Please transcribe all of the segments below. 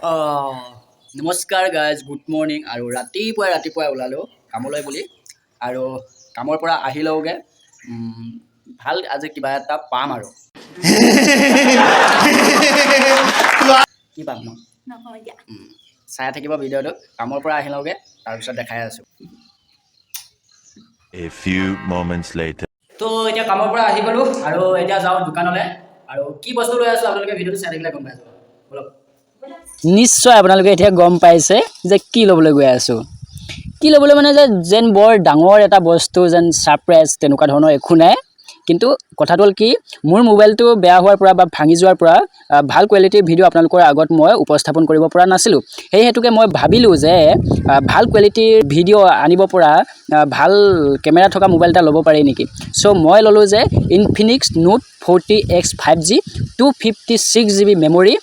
নমস্কাৰ guys, good morning. আৰু ৰাতিপুৱাই ওলালোঁ কামলৈ বুলি। আৰু কামৰ পৰা আহি লওঁগৈ ভাল আজি কিবা এটা পাম আৰু কি পাম ন চাই থাকিব ভিডিঅ'টো। কামৰ পৰা আহি লওঁগৈ, তাৰপিছত দেখাই আছোঁ। A few moments later. তো এতিয়া কামৰ পৰা আহি গ'লোঁ আৰু এতিয়া যাওঁ দোকানলৈ। আৰু কি বস্তু লৈ আছোঁ আপোনালোকে ভিডিঅ'টো চাই থাকিলে গম পাই যাব। অলপ নিশ্চয় আপোনালোকে এতিয়া গম পাইছে যে কি ল'বলৈ গৈ আছোঁ। কি ল'বলৈ মানে যেন বৰ ডাঙৰ এটা বস্তু, যেন ছাৰপ্ৰাইজ তেনেকুৱা ধৰণৰ একো নাই। কিন্তু কথাটো হ'ল কি, মোৰ মোবাইলটো বেয়া হোৱাৰ পৰা বা ভাঙি যোৱাৰ পৰা ভাল কোৱালিটিৰ ভিডিঅ' আপোনালোকৰ আগত মই উপস্থাপন কৰিব পৰা নাছিলোঁ। সেই হেতুকে মই ভাবিলোঁ যে ভাল কোৱালিটিৰ ভিডিঅ' আনিব পৰা ভাল কেমেৰা থকা মোবাইল এটা ল'ব পাৰি নেকি। চ' মই ল'লোঁ যে Infinix note 40X 5G 256 GB memory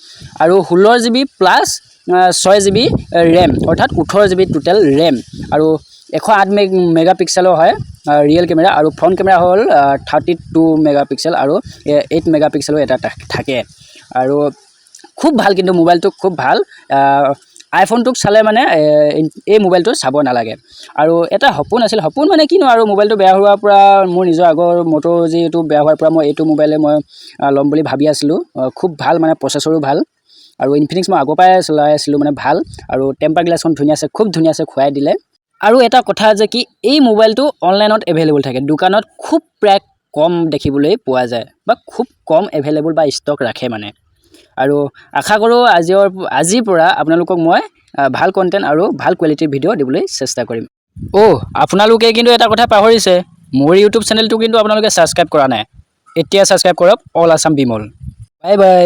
আৰু 16 GB প্লাছ 6 GB ৰেম, অৰ্থাৎ 18 GB টোটেল ৰেম। আৰু 108 মেগাপিক্সেলৰ হয় ৰিয়েল কেমেৰা। আৰু ফ্ৰণ্ট কেমেৰা হ'ল 32 মেগাপিক্সেল আৰু 8 মেগাপিক্সেলৰ এটা থাকে। আৰু খুব ভাল, কিন্তু মোবাইলটো খুব ভাল। আইফোনটোক চালে মানে এই মোবাইলটো চাব নালাগে। আৰু এটা সপোন আছিল, সপোন মানে কিনো আৰু, মোবাইলটো বেয়া হোৱাৰ পৰা, মোৰ নিজৰ আগৰ মটো যিটো বেয়া হোৱাৰ পৰা মই এইটো মোবাইলে মই ল'ম বুলি ভাবি আছিলোঁ। খুব ভাল, মানে প্ৰচেছৰো ভাল। আৰু ইনফিনিক্স মই আগৰ পৰাই চলাই আছিলোঁ, মানে ভাল। আৰু টেম্পাৰ গ্লাছখন ধুনীয়াছে, খুব ধুনীয়াছে খুৱাই দিলে। আৰু এটা কথা যে কি, এই মোবাইলটো অনলাইনত এভেইলেবল থাকে, দোকানত খুব প্ৰায় কম দেখিবলৈ পোৱা যায়, বা খুব কম এভেইলেবল বা ষ্টক ৰাখে মানে। আৰু আশা কৰোঁ আজিৰ পৰা আপোনালোকক মই ভাল কণ্টেণ্ট আৰু ভাল কোৱালিটিৰ ভিডিঅ' দিবলৈ চেষ্টা কৰিম। আপোনালোকে কিন্তু এটা কথা পাহৰিছে, মোৰ ইউটিউব চেনেলটো কিন্তু আপোনালোকে ছাবস্ক্ৰাইব কৰা নাই। এতিয়া ছাবস্ক্ৰাইব কৰক, all Assam Bimal. Bye bye.